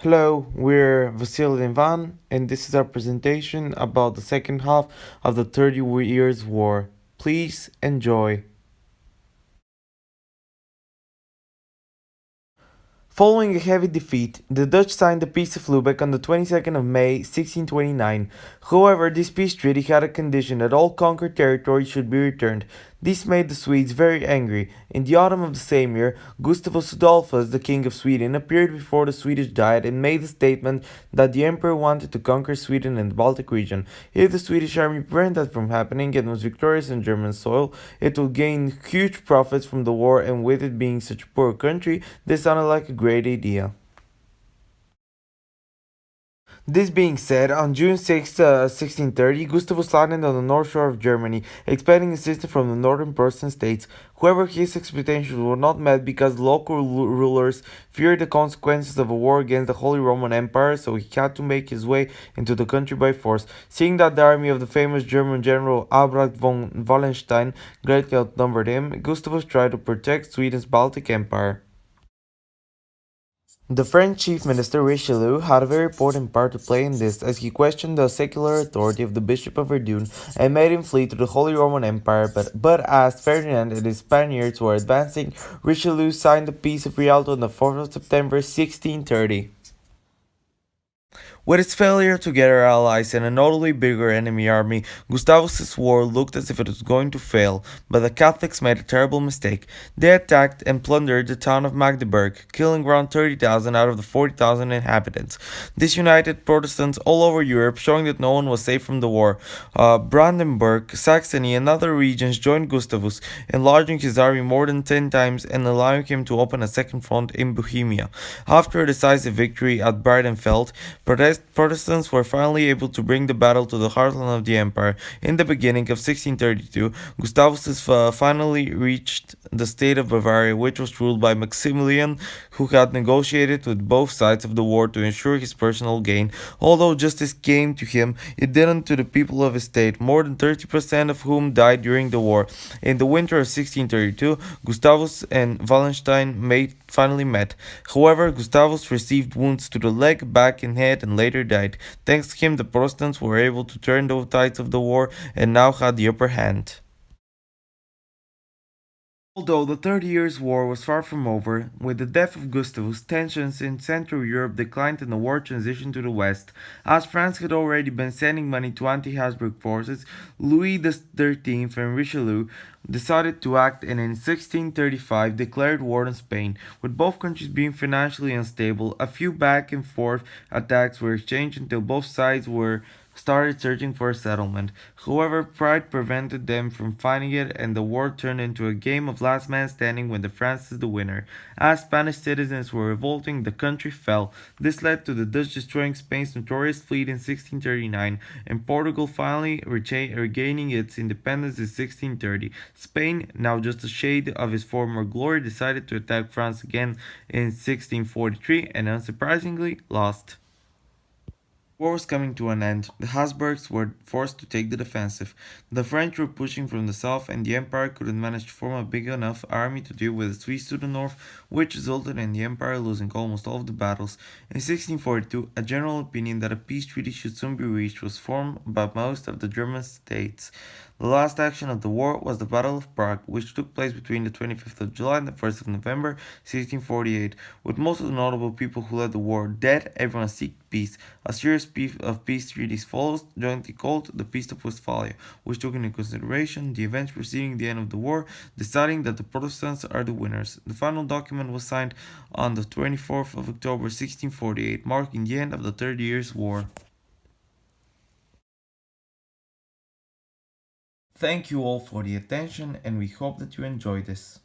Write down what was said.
Hello, we're Vassil and Van, and this is our presentation about the second half of the 30 Years' War. Please enjoy. Following a heavy defeat, the Dutch signed the Peace of Lubeck on the 22nd of May 1629. However, this peace treaty had a condition that all conquered territory should be returned. This made the Swedes very angry. In the autumn of the same year, Gustavus Adolphus, the King of Sweden, appeared before the Swedish Diet and made a statement that the Emperor wanted to conquer Sweden and the Baltic region. If the Swedish army prevented that from happening and was victorious on German soil, it would gain huge profits from the war, and with it being such a poor country, this sounded like a great idea. This being said, on June 6, 1630, Gustavus landed on the north shore of Germany, expecting assistance from the northern Protestant states. However, his expectations were not met because local rulers feared the consequences of a war against the Holy Roman Empire, so he had to make his way into the country by force. Seeing that the army of the famous German general Albrecht von Wallenstein greatly outnumbered him, Gustavus tried to protect Sweden's Baltic Empire. The French chief minister Richelieu had a very important part to play in this, as he questioned the secular authority of the Bishop of Verdun and made him flee to the Holy Roman Empire, but as Ferdinand and his Spaniards were advancing, Richelieu signed the Peace of Rialto on the 4th of September 1630. With its failure to gather allies and a notably bigger enemy army, Gustavus's war looked as if it was going to fail, but the Catholics made a terrible mistake. They attacked and plundered the town of Magdeburg, killing around 30,000 out of the 40,000 inhabitants. This united Protestants all over Europe, showing that no one was safe from the war. Brandenburg, Saxony, and other regions joined Gustavus, enlarging his army more than 10 times and allowing him to open a second front in Bohemia. After a decisive victory at Breitenfeld, Protestants were finally able to bring the battle to the heartland of the empire. In the beginning of 1632, Gustavus finally reached the state of Bavaria, which was ruled by Maximilian, who had negotiated with both sides of the war to ensure his personal gain. Although justice came to him, it didn't to the people of his state, more than 30% of whom died during the war. In the winter of 1632, Gustavus and Wallenstein finally met. However, Gustavus received wounds to the leg, back, and head and later died. Thanks to him, the Protestants were able to turn the tides of the war and now had the upper hand. Although the Thirty Years' War was far from over, with the death of Gustavus, tensions in Central Europe declined and the war transitioned to the West. As France had already been sending money to anti-Habsburg forces, Louis XIII and Richelieu decided to act and in 1635 declared war on Spain. With both countries being financially unstable, a few back and forth attacks were exchanged until both sides were started searching for a settlement. However, pride prevented them from finding it, and the war turned into a game of last man standing when the France is the winner. As Spanish citizens were revolting, the country fell. This led to the Dutch destroying Spain's notorious fleet in 1639, and Portugal finally regaining its independence in 1630. Spain, now just a shade of its former glory, decided to attack France again in 1643 and unsurprisingly lost. War was coming to an end. The Habsburgs were forced to take the defensive. The French were pushing from the south, and the Empire couldn't manage to form a big enough army to deal with the Swedes to the north, which resulted in the Empire losing almost all of the battles. In 1642, a general opinion that a peace treaty should soon be reached was formed by most of the German states. The last action of the war was the Battle of Prague, which took place between the 25th of July and the 1st of November 1648. With most of the notable people who led the war dead, everyone seeked peace. A series of peace treaties follows, jointly called the Peace of Westphalia, which took into consideration the events preceding the end of the war, deciding that the Protestants are the winners. The final document was signed on the 24th of October 1648, marking the end of the 30 Years' War. Thank you all for the attention, and we hope that you enjoyed this.